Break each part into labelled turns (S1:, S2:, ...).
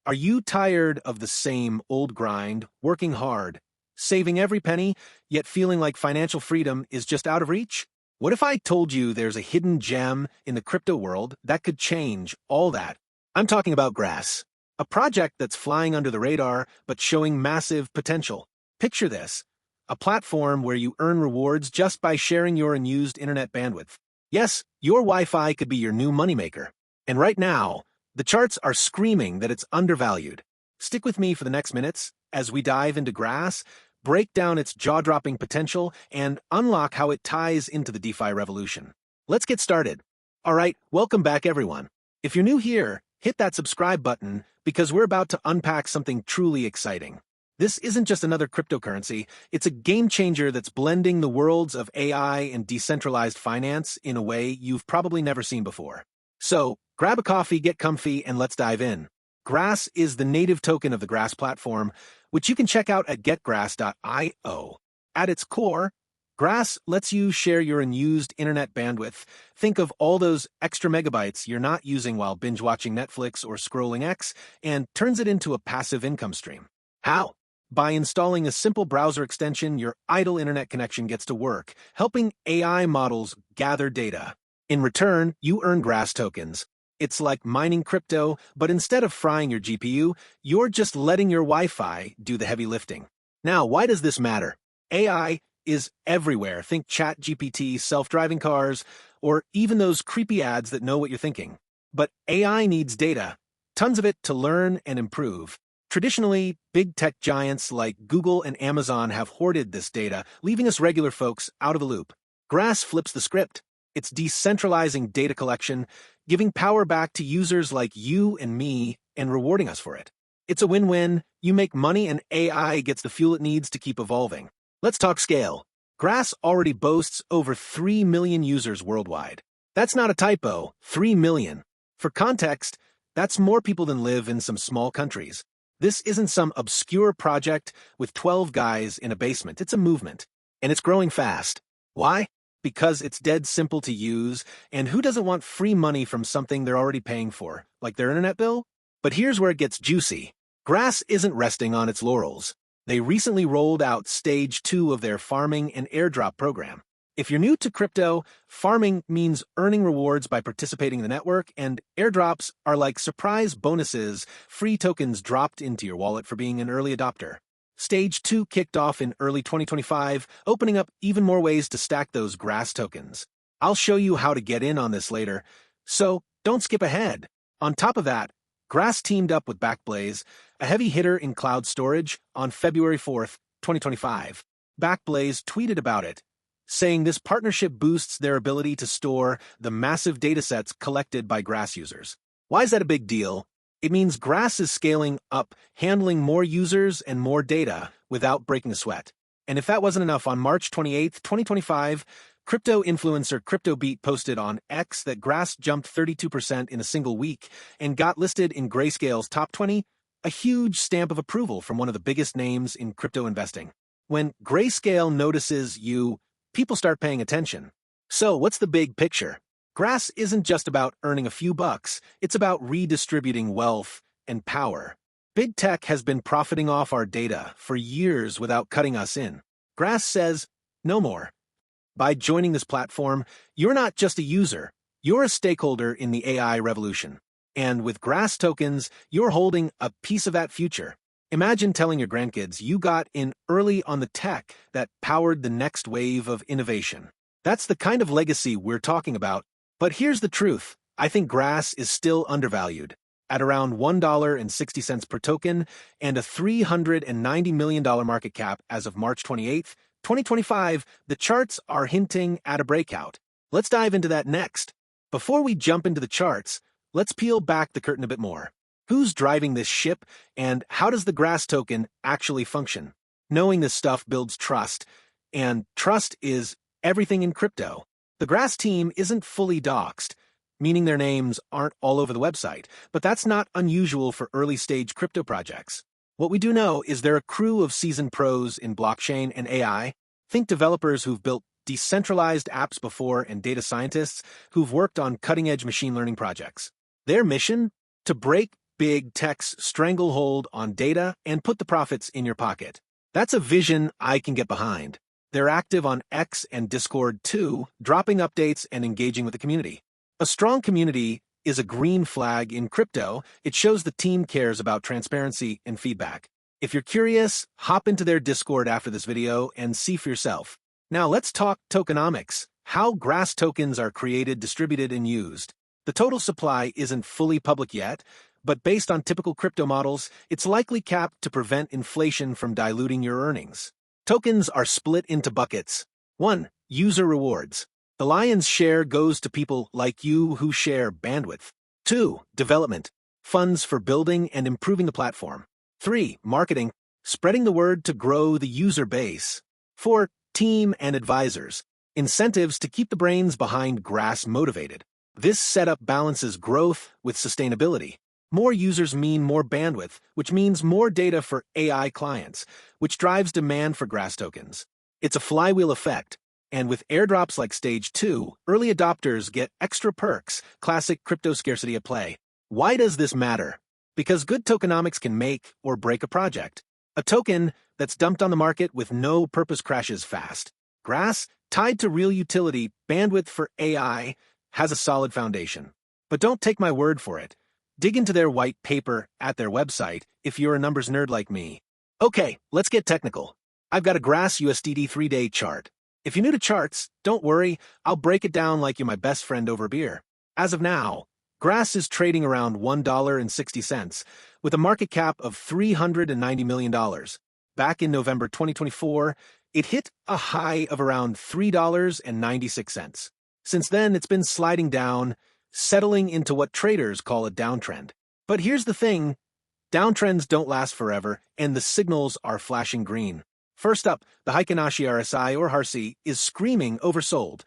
S1: Are you tired of the same old grind, working hard, saving every penny, yet feeling like financial freedom is just out of reach? What if I told you there's a hidden gem in the crypto world that could change all that? I'm talking about Grass, a project that's flying under the radar but showing massive potential. Picture this, a platform where you earn rewards just by sharing your unused internet bandwidth. Yes, your Wi-Fi could be your new moneymaker. And right now, the charts are screaming that it's undervalued. Stick with me for the next minutes as we dive into Grass, break down its jaw-dropping potential, and unlock how it ties into the DeFi revolution. Let's get started. All right, welcome back everyone. If you're new here, hit that subscribe button because we're about to unpack something truly exciting. This isn't just another cryptocurrency, it's a game changer that's blending the worlds of AI and decentralized finance in a way you've probably never seen before. So, grab a coffee, get comfy, and let's dive in. Grass is the native token of the Grass platform, which you can check out at getgrass.io. At its core, Grass lets you share your unused internet bandwidth. Think of all those extra megabytes you're not using while binge-watching Netflix or scrolling X, and turns it into a passive income stream. How? By installing a simple browser extension, your idle internet connection gets to work, helping AI models gather data. In return, you earn Grass tokens. It's like mining crypto, but instead of frying your GPU, you're just letting your Wi-Fi do the heavy lifting. Now, why does this matter? AI is everywhere. Think ChatGPT, self-driving cars, or even those creepy ads that know what you're thinking. But AI needs data, tons of it to learn and improve. Traditionally, big tech giants like Google and Amazon have hoarded this data, leaving us regular folks out of the loop. Grass flips the script. It's decentralizing data collection, giving power back to users like you and me, and rewarding us for it. It's a win-win. You make money and AI gets the fuel it needs to keep evolving. Let's talk scale. Grass already boasts over 3 million users worldwide. That's not a typo, 3 million. For context, that's more people than live in some small countries. This isn't some obscure project with 12 guys in a basement. It's a movement, and it's growing fast. Why? Because it's dead simple to use, and who doesn't want free money from something they're already paying for, like their internet bill? But here's where it gets juicy. Grass isn't resting on its laurels. They recently rolled out Stage 2 of their farming and airdrop program. If you're new to crypto, farming means earning rewards by participating in the network, and airdrops are like surprise bonuses, free tokens dropped into your wallet for being an early adopter. Stage 2 kicked off in early 2025, opening up even more ways to stack those Grass tokens. I'll show you how to get in on this later, so don't skip ahead. On top of that, Grass teamed up with Backblaze, a heavy hitter in cloud storage, on February 4th, 2025. Backblaze tweeted about it, saying this partnership boosts their ability to store the massive datasets collected by Grass users. Why is that a big deal? It means Grass is scaling up, handling more users and more data without breaking a sweat. And if that wasn't enough, on March 28, 2025, crypto influencer CryptoBeat posted on X that Grass jumped 32% in a single week and got listed in Grayscale's top 20, a huge stamp of approval from one of the biggest names in crypto investing. When Grayscale notices you, people start paying attention. So what's the big picture? Grass isn't just about earning a few bucks, it's about redistributing wealth and power. Big tech has been profiting off our data for years without cutting us in. Grass says, no more. By joining this platform, you're not just a user, you're a stakeholder in the AI revolution. And with Grass tokens, you're holding a piece of that future. Imagine telling your grandkids you got in early on the tech that powered the next wave of innovation. That's the kind of legacy we're talking about. But here's the truth. I think Grass is still undervalued. At around $1.60 per token and a $390 million market cap as of March 28, 2025, the charts are hinting at a breakout. Let's dive into that next. Before we jump into the charts, let's peel back the curtain a bit more. Who's driving this ship, and how does the Grass token actually function? Knowing this stuff builds trust, and trust is everything in crypto. The Grass team isn't fully doxed, meaning their names aren't all over the website, but that's not unusual for early-stage crypto projects. What we do know is they're a crew of seasoned pros in blockchain and AI. Think developers who've built decentralized apps before and data scientists who've worked on cutting-edge machine learning projects. Their mission? To break big tech's stranglehold on data and put the profits in your pocket. That's a vision I can get behind. They're active on X and Discord too, dropping updates and engaging with the community. A strong community is a green flag in crypto. It shows the team cares about transparency and feedback. If you're curious, hop into their Discord after this video and see for yourself. Now let's talk tokenomics, how Grass tokens are created, distributed, and used. The total supply isn't fully public yet, but based on typical crypto models, it's likely capped to prevent inflation from diluting your earnings. Tokens are split into buckets. 1. User rewards. The lion's share goes to people like you who share bandwidth. 2. Development. Funds for building and improving the platform. 3. Marketing. Spreading the word to grow the user base. 4. Team and advisors. Incentives to keep the brains behind Grass motivated. This setup balances growth with sustainability. More users mean more bandwidth, which means more data for AI clients, which drives demand for Grass tokens. It's a flywheel effect, and with airdrops like Stage 2, early adopters get extra perks, classic crypto scarcity at play. Why does this matter? Because good tokenomics can make or break a project. A token that's dumped on the market with no purpose crashes fast. Grass, tied to real utility, bandwidth for AI, has a solid foundation. But don't take my word for it. Dig into their white paper at their website if you're a numbers nerd like me. Okay, let's get technical. I've got a Grass USDT 3-day chart. If you're new to charts, don't worry, I'll break it down like you're my best friend over beer. As of now, Grass is trading around $1.60, with a market cap of $390 million. Back in November 2024, it hit a high of around $3.96. Since then, it's been sliding down, settling into what traders call a downtrend. But here's the thing, downtrends don't last forever, and the signals are flashing green. First up, the Heikin-Ashi RSI, or HARSI, is screaming oversold.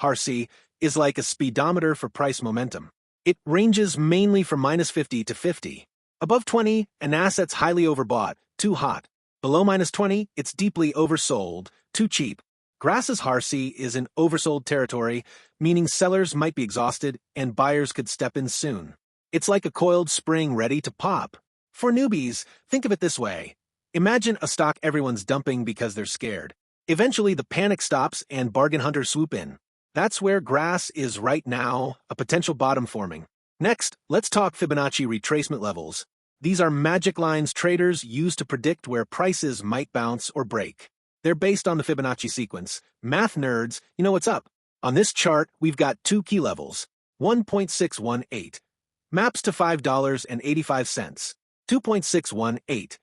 S1: HARSI is like a speedometer for price momentum. It ranges mainly from -50 to 50. Above 20, an asset's highly overbought, too hot. Below -20, it's deeply oversold, too cheap. Grass's HARSI is in oversold territory, meaning sellers might be exhausted and buyers could step in soon. It's like a coiled spring ready to pop. For newbies, think of it this way. Imagine a stock everyone's dumping because they're scared. Eventually, the panic stops and bargain hunters swoop in. That's where Grass is right now, a potential bottom forming. Next, let's talk Fibonacci retracement levels. These are magic lines traders use to predict where prices might bounce or break. They're based on the Fibonacci sequence. Math nerds, you know what's up. On this chart, we've got two key levels. 1.618 maps to $5.85. 2.618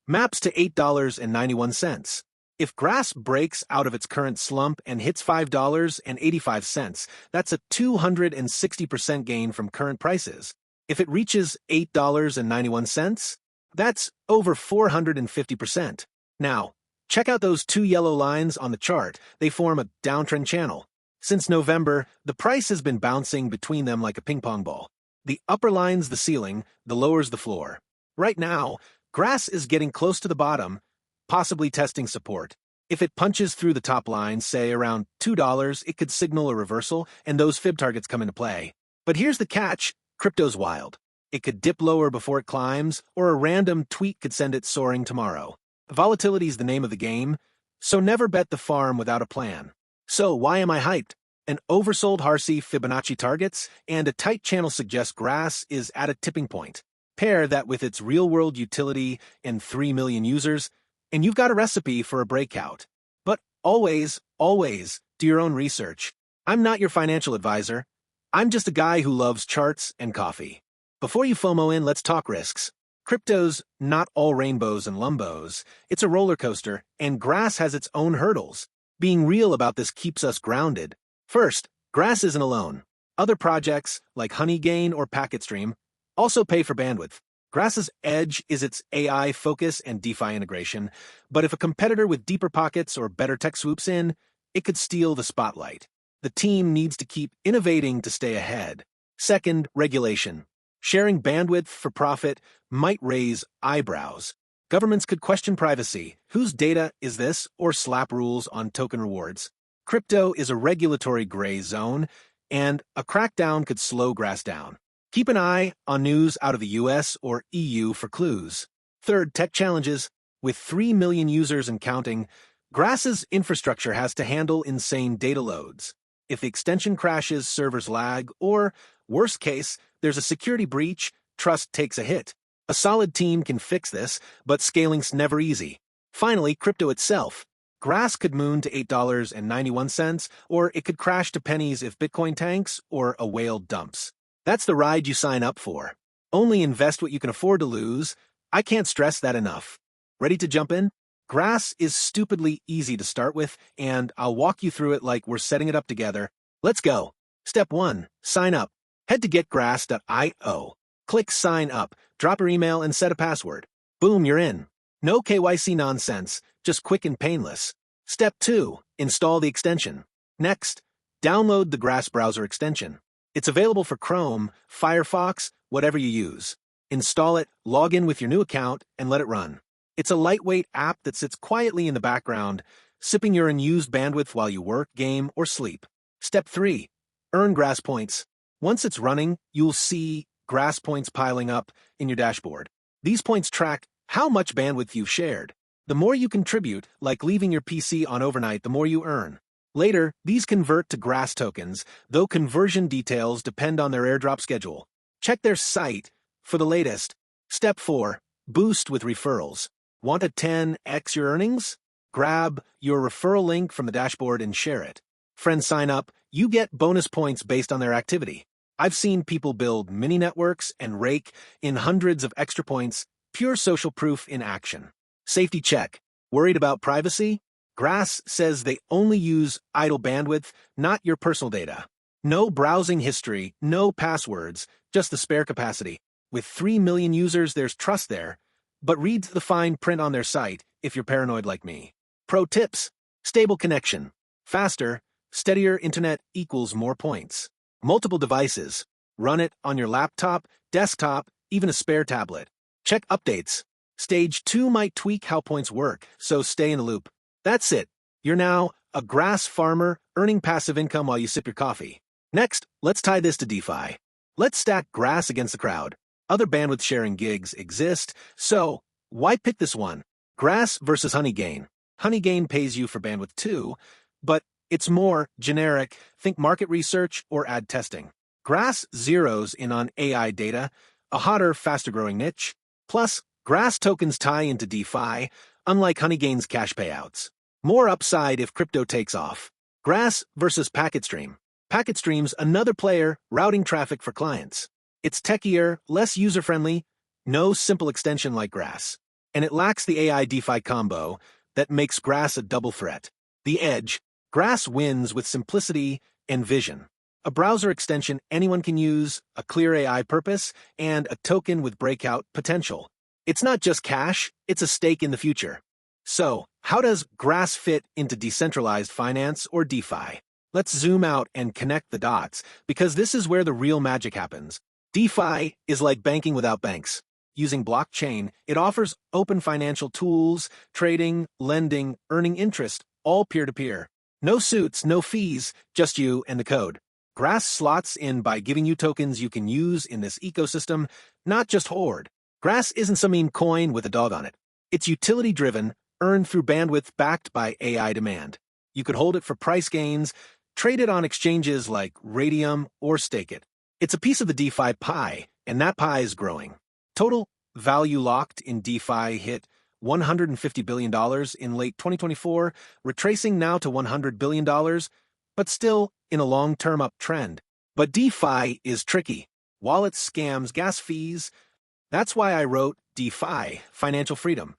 S1: maps to $8.91. If Grass breaks out of its current slump and hits $5.85, that's a 260% gain from current prices. If it reaches $8.91, that's over 450%. Now, check out those two yellow lines on the chart. They form a downtrend channel. Since November, the price has been bouncing between them like a ping pong ball. The upper line's the ceiling, the lower's the floor. Right now, Grass is getting close to the bottom, possibly testing support. If it punches through the top line, say around $2, it could signal a reversal, and those fib targets come into play. But here's the catch, crypto's wild. It could dip lower before it climbs, or a random tweet could send it soaring tomorrow. Volatility's the name of the game, so never bet the farm without a plan. So why am I hyped? An oversold HARSI Fibonacci targets and a tight channel suggest Grass is at a tipping point. Pair that with its real-world utility and 3 million users, and you've got a recipe for a breakout. But always, always do your own research. I'm not your financial advisor. I'm just a guy who loves charts and coffee. Before you FOMO in, let's talk risks. Crypto's not all rainbows and lumbos. It's a roller coaster, and Grass has its own hurdles. Being real about this keeps us grounded. First, Grass isn't alone. Other projects, like Honeygain or PacketStream, also pay for bandwidth. Grass's edge is its AI focus and DeFi integration, but if a competitor with deeper pockets or better tech swoops in, it could steal the spotlight. The team needs to keep innovating to stay ahead. Second, regulation. Sharing bandwidth for profit might raise eyebrows. Governments could question privacy. Whose data is this? Or slap rules on token rewards. Crypto is a regulatory gray zone, and a crackdown could slow Grass down. Keep an eye on news out of the US or EU for clues. Third, tech challenges. With 3 million users and counting, Grass's infrastructure has to handle insane data loads. If the extension crashes, servers lag, or, worst case, there's a security breach, trust takes a hit. A solid team can fix this, but scaling's never easy. Finally, crypto itself. Grass could moon to $8.91, or it could crash to pennies if Bitcoin tanks or a whale dumps. That's the ride you sign up for. Only invest what you can afford to lose. I can't stress that enough. Ready to jump in? Grass is stupidly easy to start with, and I'll walk you through it like we're setting it up together. Let's go. Step 1. Sign up. Head to getgrass.io. Click Sign Up, drop your email, and set a password. Boom, you're in. No KYC nonsense, just quick and painless. Step 2. Install the extension. Next, download the Grass browser extension. It's available for Chrome, Firefox, whatever you use. Install it, log in with your new account, and let it run. It's a lightweight app that sits quietly in the background, sipping your unused bandwidth while you work, game, or sleep. Step 3. Earn Grass points. Once it's running, you'll see Grass points piling up in your dashboard. These points track how much bandwidth you've shared. The more you contribute, like leaving your PC on overnight, the more you earn. Later, these convert to Grass tokens, though conversion details depend on their airdrop schedule. Check their site for the latest. Step 4. Boost with referrals. Want to 10x your earnings? Grab your referral link from the dashboard and share it. Friends sign up, you get bonus points based on their activity. I've seen people build mini networks and rake in hundreds of extra points, pure social proof in action. Safety check. Worried about privacy? Grass says they only use idle bandwidth, not your personal data. No browsing history, no passwords, just the spare capacity. With 3 million users, there's trust there. But read the fine print on their site if you're paranoid like me. Pro tips. Stable connection. Faster, steadier internet equals more points. Multiple devices. Run it on your laptop, desktop, even a spare tablet. Check updates. Stage 2 might tweak how points work, so stay in the loop. That's it. You're now a Grass farmer earning passive income while you sip your coffee. Next, let's tie this to DeFi. Let's stack Grass against the crowd. Other bandwidth sharing gigs exist, so why pick this one? Grass versus Honeygain. Honeygain pays you for bandwidth too, but it's more generic, think market research or ad testing. Grass zeroes in on AI data, a hotter, faster-growing niche. Plus, Grass tokens tie into DeFi, unlike Honeygain's cash payouts. More upside if crypto takes off. Grass versus PacketStream. PacketStream's another player routing traffic for clients. It's techier, less user-friendly, no simple extension like Grass. And it lacks the AI DeFi combo that makes Grass a double threat. The edge. Grass wins with simplicity and vision. A browser extension anyone can use, a clear AI purpose, and a token with breakout potential. It's not just cash, it's a stake in the future. So, how does Grass fit into decentralized finance or DeFi? Let's zoom out and connect the dots, because this is where the real magic happens. DeFi is like banking without banks. Using blockchain, it offers open financial tools, trading, lending, earning interest, all peer-to-peer. No suits, no fees, just you and the code. Grass slots in by giving you tokens you can use in this ecosystem, not just hoard. Grass isn't some meme coin with a dog on it. It's utility-driven, earned through bandwidth backed by AI demand. You could hold it for price gains, trade it on exchanges like Radium, or stake it. It's a piece of the DeFi pie, and that pie is growing. Total value locked in DeFi hit $150 billion in late 2024, retracing now to $100 billion, but still in a long-term uptrend. But DeFi is tricky. Wallets, scams, gas fees. That's why I wrote DeFi, Financial Freedom.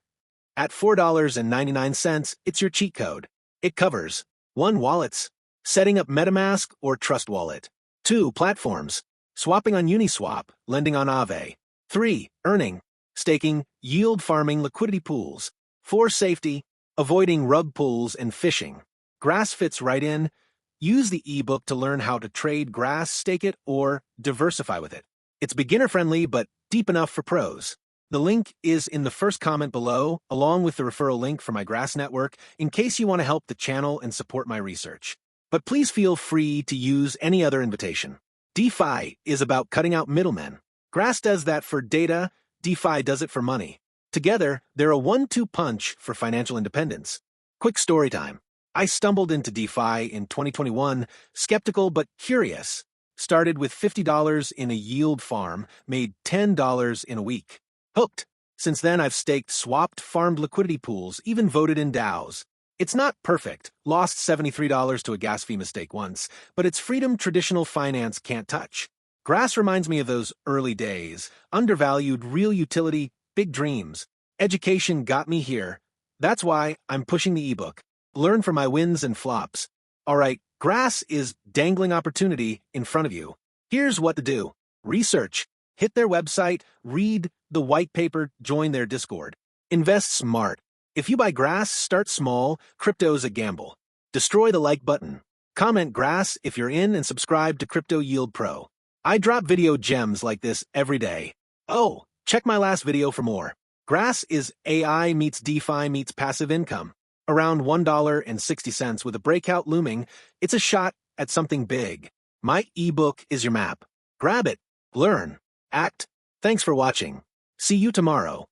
S1: At $4.99, it's your cheat code. It covers 1. Wallets, setting up MetaMask or Trust Wallet. 2. Platforms, swapping on Uniswap, lending on Aave. 3. Earning, staking, yield farming, liquidity pools. 4. Safety, avoiding rug pulls and phishing. Grass fits right in. Use the ebook to learn how to trade Grass, stake it, or diversify with it. It's beginner-friendly, but deep enough for pros. The link is in the first comment below, along with the referral link for my Grass network, in case you want to help the channel and support my research. But please feel free to use any other invitation. DeFi is about cutting out middlemen. Grass does that for data, DeFi does it for money. Together, they're a 1-2 punch for financial independence. Quick story time. I stumbled into DeFi in 2021, skeptical but curious. Started with $50 in a yield farm, made $10 in a week. Hooked. Since then, I've staked, swapped, farmed liquidity pools, even voted in DAOs. It's not perfect. Lost $73 to a gas fee mistake once, but it's freedom traditional finance can't touch. Grass reminds me of those early days. Undervalued, real utility, big dreams. Education got me here. That's why I'm pushing the ebook. Learn from my wins and flops. All right, Grass is dangling opportunity in front of you. Here's what to do. Research. Hit their website, read the white paper, join their Discord. Invest smart. If you buy Grass, start small. Crypto's a gamble. Destroy the like button. Comment Grass if you're in and subscribe to Crypto Yield Pro. I drop video gems like this every day. Oh, check my last video for more. Grass is AI meets DeFi meets passive income. Around $1.60 with a breakout looming, it's a shot at something big. My ebook is your map. Grab it. Learn. Act. Thanks for watching. See you tomorrow.